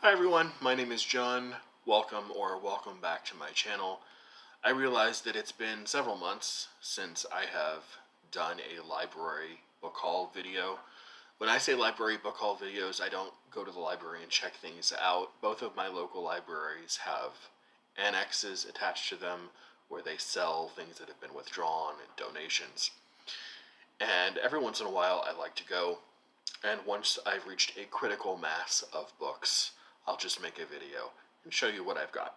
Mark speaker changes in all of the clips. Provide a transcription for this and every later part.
Speaker 1: Hi everyone, my name is John. Welcome back to my channel. I realize that it's been several months since I have done a library book haul video. When I say library book haul videos, I don't go to the library and check things out. Both of my local libraries have annexes attached to them where they sell things that have been withdrawn and donations. And every once in a while I like to go, and once I've reached a critical mass of books, I'll just make a video and show you what I've got.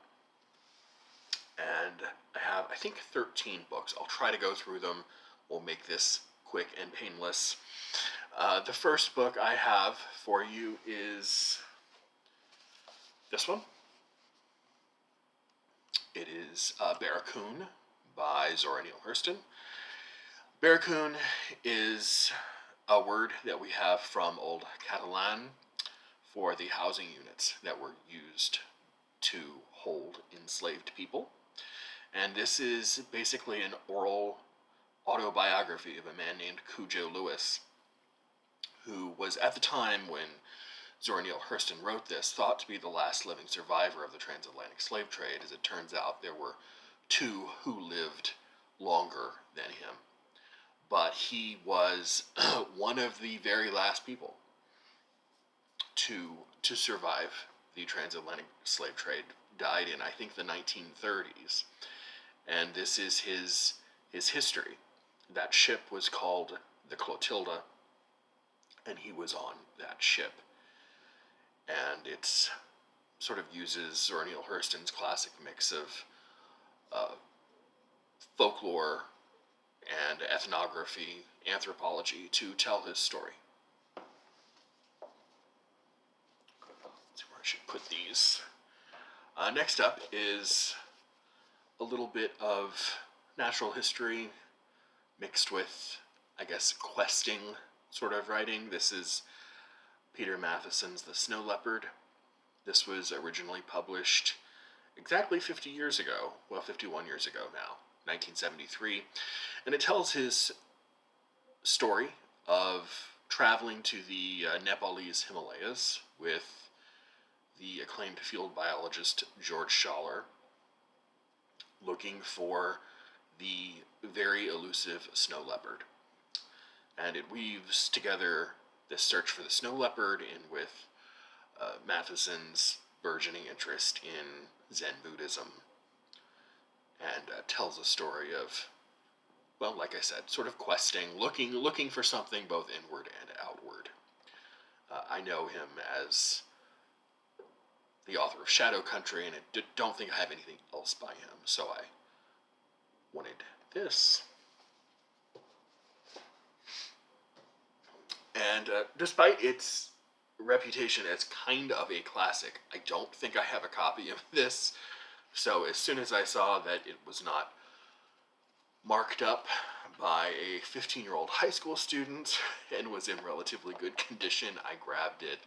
Speaker 1: And I have, I think, 13 books. I'll try to go through them. We'll make this quick and painless. The first book I have for you is this one. It is Baracon by Zora Neale Hurston. Baracon is a word that we have from Old Catalan for the housing units that were used to hold enslaved people. And this is basically an oral autobiography of a man named Cujo Lewis, who was, at the time when Zora Neale Hurston wrote this, thought to be the last living survivor of the transatlantic slave trade. As it turns out, there were two who lived longer than him. But he was one of the very last people to survive the transatlantic slave trade. Died in, I think, the 1930s. And this is his history. That ship was called the Clotilda, and he was on that ship. And it sort of uses Zora Neale Hurston's classic mix of folklore and ethnography, anthropology, to tell his story. Let's see where I should put these. Next up is a little bit of natural history mixed with, I guess, questing sort of writing. This is Peter Matheson's The Snow Leopard. This was originally published exactly 50 years ago, well, 51 years ago now, 1973, and it tells his story of traveling to the Nepalese Himalayas with the acclaimed field biologist George Schaller, looking for the very elusive snow leopard. And it weaves together this search for the snow leopard in with Matheson's burgeoning interest in Zen Buddhism, and tells a story of, well, like I said, sort of questing, looking for something both inward and outward. I know him as the author of Shadow Country, and I don't think I have anything else by him, so I wanted this. And despite its reputation as kind of a classic, I don't think I have a copy of this. So as soon as I saw that it was not marked up by a 15-year-old high school student and was in relatively good condition, I grabbed it.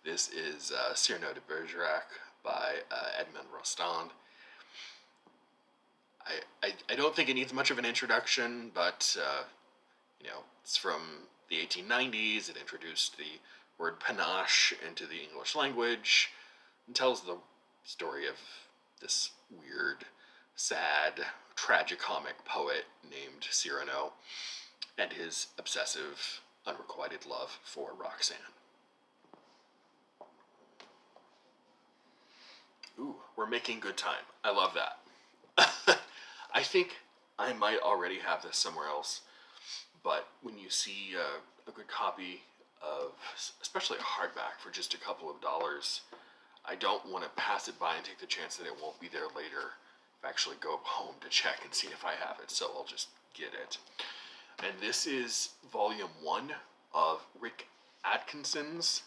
Speaker 1: This is Sero de Bak by Edmond Rostand. I don't think it needs much of an introduction, but it's from the 1890s. It introduced the word panache into the English language and tells the story of this weird, sad, tragicomic poet named Cyrano and his obsessive, unrequited love for Roxanne. Ooh, we're making good time. I love that. I think I might already have this somewhere else, but when you see a good copy of, especially a hardback, for just a couple of dollars, I don't want to pass it by and take the chance that it won't be there later if I actually go home to check and see if I have it, so I'll just get it. And this is volume 1 of Rick Atkinson's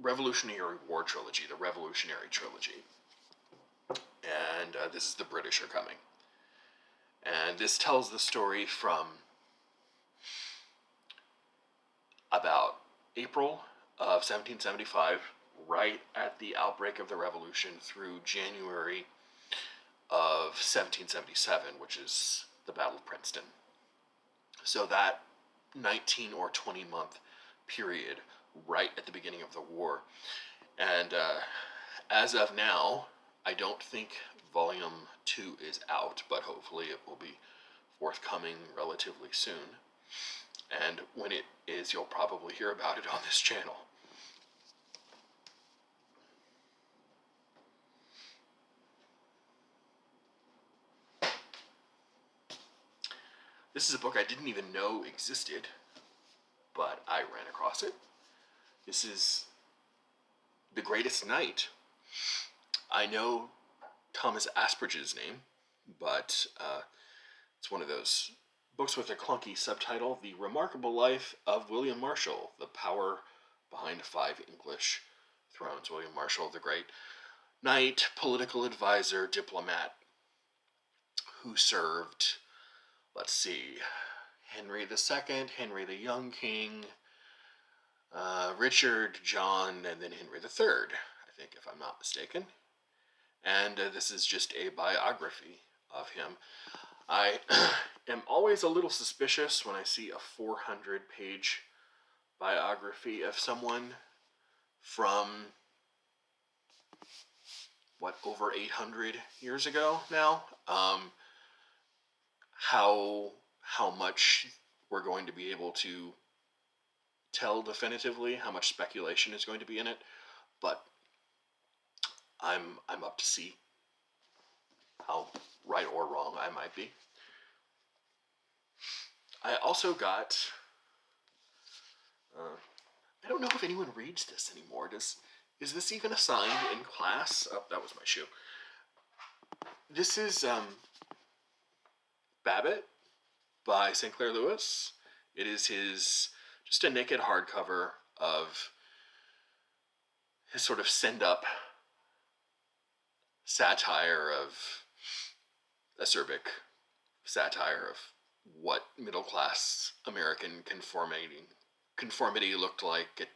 Speaker 1: Revolutionary War Trilogy, the Revolutionary Trilogy. And this is The British Are Coming. And this tells the story from about April of 1775, right at the outbreak of the Revolution, through January of 1777, which is the Battle of Princeton. So that 19 or 20 month period right at the beginning of the war. And as of now, I don't think Volume 2 is out, but hopefully it will be forthcoming relatively soon. And when it is, you'll probably hear about it on this channel. This is a book I didn't even know existed, but I ran across it. This is The Greatest Knight. I know Thomas Asperger's name, but it's one of those books with a clunky subtitle, The Remarkable Life of William Marshall, The Power Behind 5 English Thrones. William Marshall, the great knight, political advisor, diplomat, who served, let's see, Henry II, Henry the Young King, Richard, John, and then Henry III, I think, if I'm not mistaken. And this is just a biography of him. I am always a little suspicious when I see a 400-page biography of someone from, over 800 years ago now. How much we're going to be able to tell definitively, how much speculation is going to be in it, but I'm up to see how right or wrong I might be. I also got, I don't know if anyone reads this anymore. Is this even assigned in class? Oh, that was my shoe. This is Babbit by St. Clair Lewis. It is just a naked hardcover of his sort of send-up satire of acerbic satire of what middle-class American conformity looked like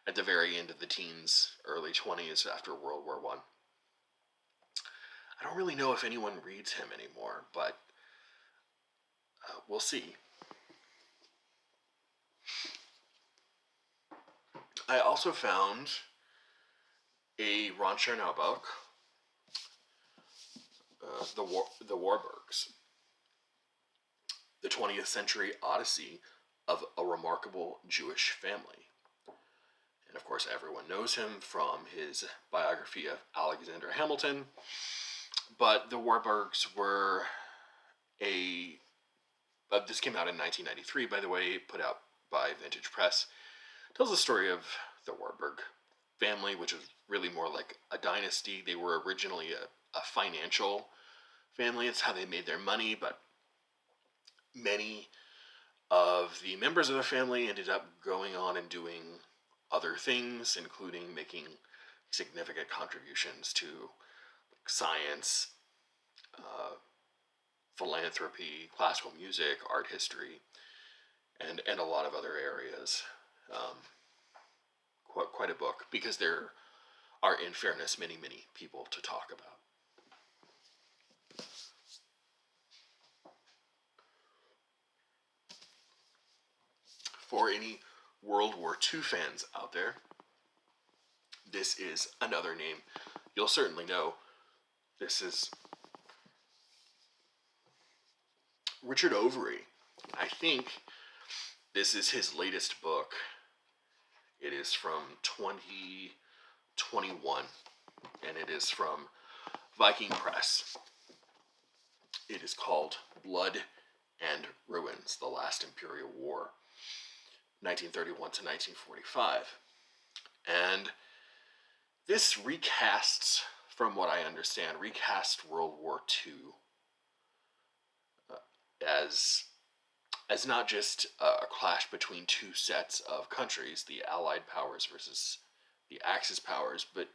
Speaker 1: at the very end of the teens, early 20s after World War I. I don't really know if anyone reads him anymore, but we'll see. I also found a Ron Chernow book, The Warburgs, the 20th Century Odyssey of a Remarkable Jewish Family. And of course, everyone knows him from his biography of Alexander Hamilton. But the Warburgs were this came out in 1993, by the way, put out by Vintage Press. It tells the story of the Warburg family, which is really more like a dynasty. They were originally a financial family. It's how they made their money, but many of the members of the family ended up going on and doing other things, including making significant contributions to science, philanthropy, classical music, art history, and a lot of other areas. Quite a book, because there are, in fairness, many people to talk about. For any World War II fans out there, this is another name you'll certainly know. This is Richard Overy. I think this is his latest book. It is from 2021, and it is from Viking Press. It is called Blood and Ruins, The Last Imperial War, 1931 to 1945. And this recasts, from what I understand, World War II as not just a clash between two sets of countries, the Allied powers versus the Axis powers, but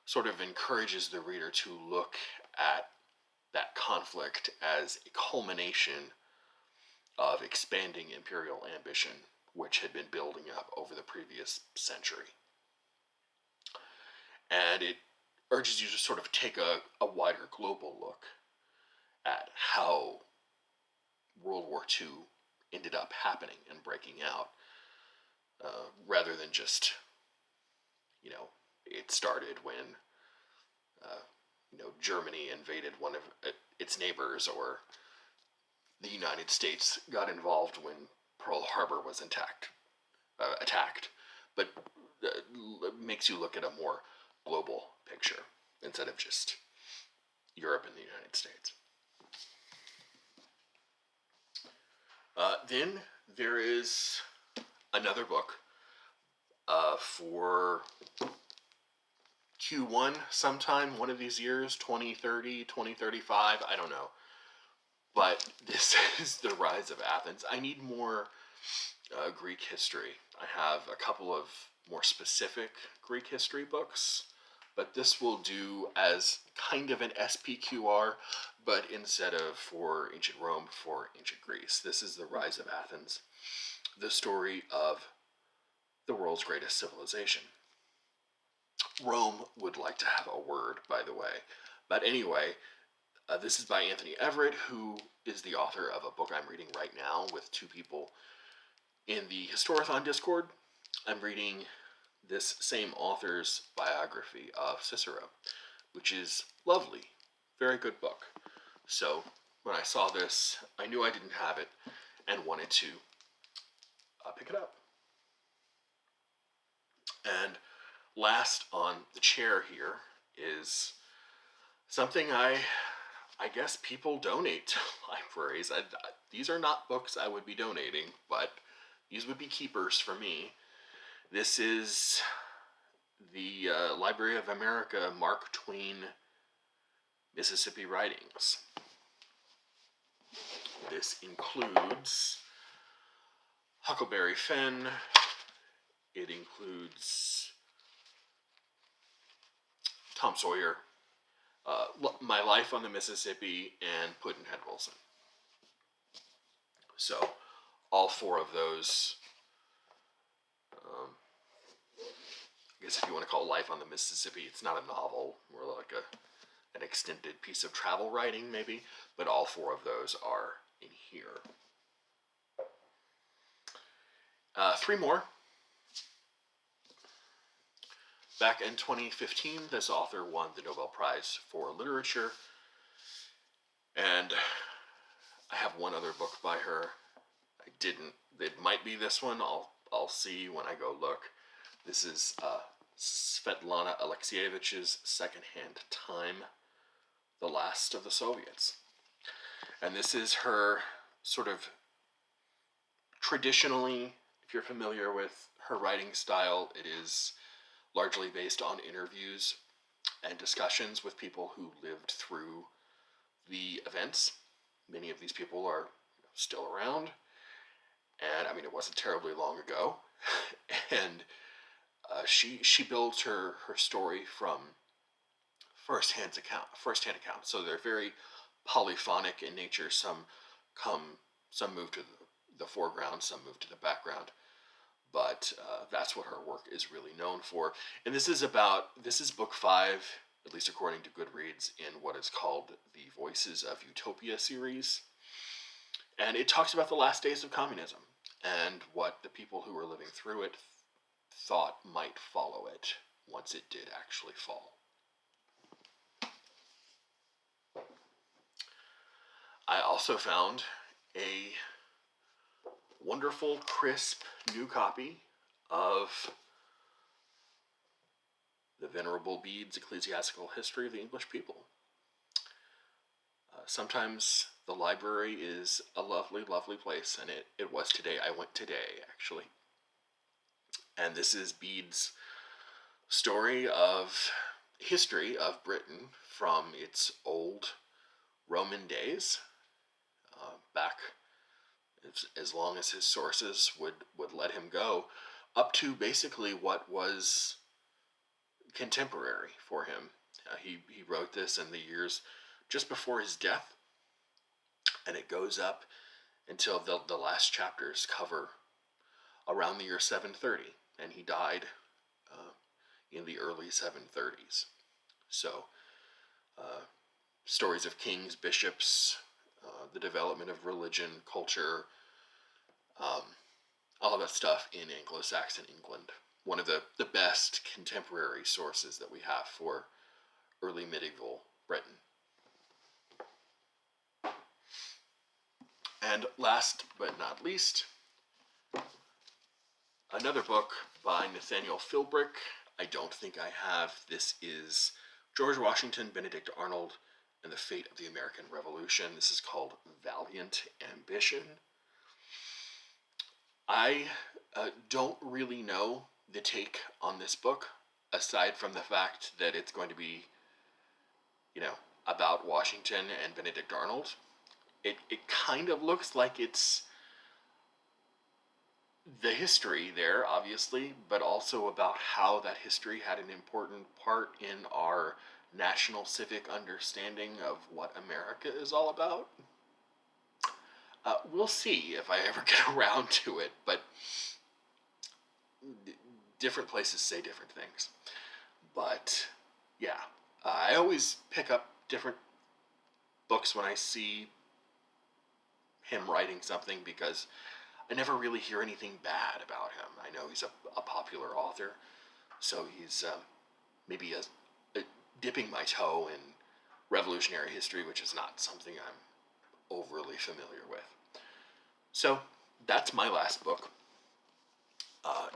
Speaker 1: sort of encourages the reader to look at that conflict as a culmination of expanding imperial ambition, which had been building up over the previous century. And it urges you to sort of take a wider global look at how World War II ended up happening and breaking out. rather than just, it started when, Germany invaded one of its neighbors, or the United States got involved when Pearl Harbor was attacked. But makes you look at a more global picture instead of just Europe and the United States. Then there is another book for Q1 sometime, one of these years, 2030, 2035, I don't know. But this is The Rise of Athens. I need more Greek history. I have a couple of more specific Greek history books, but this will do as kind of an SPQR, but instead of for ancient Rome, for ancient Greece. This is The Rise of Athens, the story of the world's greatest civilization. Rome would like to have a word, by the way. But anyway, this is by Anthony Everett, who is the author of a book I'm reading right now with two people in the Historathon Discord. I'm reading this same author's biography of Cicero, which is lovely. Very good book. So when I saw this, I knew I didn't have it and wanted to pick it up. And last on the chair here is something I guess people donate to libraries. These are not books I would be donating, but these would be keepers for me. This is the Library of America Mark Twain Mississippi Writings. This includes Huckleberry Finn. It includes Tom Sawyer, My Life on the Mississippi, and Pudd'nhead Wilson. So, all four of those, I guess if you want to call Life on the Mississippi, it's not a novel, more like an extended piece of travel writing maybe, but all four of those are in here. Three more. Back in 2015, this author won the Nobel Prize for Literature, and I have one other book by her. I didn't. It might be this one. I'll see when I go look. This is Svetlana Alexievich's Secondhand Time, The Last of the Soviets. And this is her sort of traditionally, if you're familiar with her writing style, it is largely based on interviews and discussions with people who lived through the events. Many of these people are still around, and I mean, it wasn't terribly long ago. And she builds her story from first-hand account. So they're very polyphonic in nature. Some move to the foreground, some move to the background. But that's what her work is really known for. And this is book 5, at least according to Goodreads, in what is called the Voices of Utopia series. And it talks about the last days of communism and what the people who were living through it thought might follow it once it did actually fall. I also found a wonderful, crisp, new copy of The Venerable Bede's Ecclesiastical History of the English People. Sometimes the library is a lovely, lovely place, and it was today. I went today, actually. And this is Bede's story of history of Britain from its old Roman days, back as long as his sources would let him go, up to basically what was contemporary for him. He wrote this in the years just before his death, and it goes up until the last chapters cover around the year 730, and he died in the early 730s. So, stories of kings, bishops, the development of religion, culture, all that stuff in Anglo-Saxon England. One of the best contemporary sources that we have for early medieval Britain. And last but not least, another book by Nathaniel Philbrick. I don't think I have. This is George Washington, Benedict Arnold, and the Fate of the American Revolution. This is called Valiant Ambition. I don't really know the take on this book, aside from the fact that it's going to be, about Washington and Benedict Arnold. It kind of looks like it's the history there, obviously, but also about how that history had an important part in our national civic understanding of what America is all about. We'll see if I ever get around to it, but different places say different things. But yeah, I always pick up different books when I see him writing something, because I never really hear anything bad about him. I know he's a popular author, so he's maybe dipping my toe in revolutionary history, which is not something I'm overly familiar with. So that's my last book.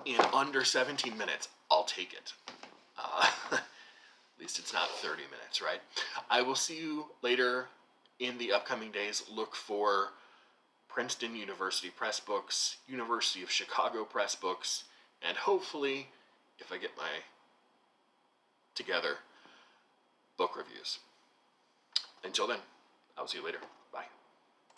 Speaker 1: In under 17 minutes, I'll take it. At least it's not 30 minutes, right? I will see you later in the upcoming days. Look for Princeton University Press books, University of Chicago Press books, and hopefully, if I get my together, book reviews. Until then, I'll see you later.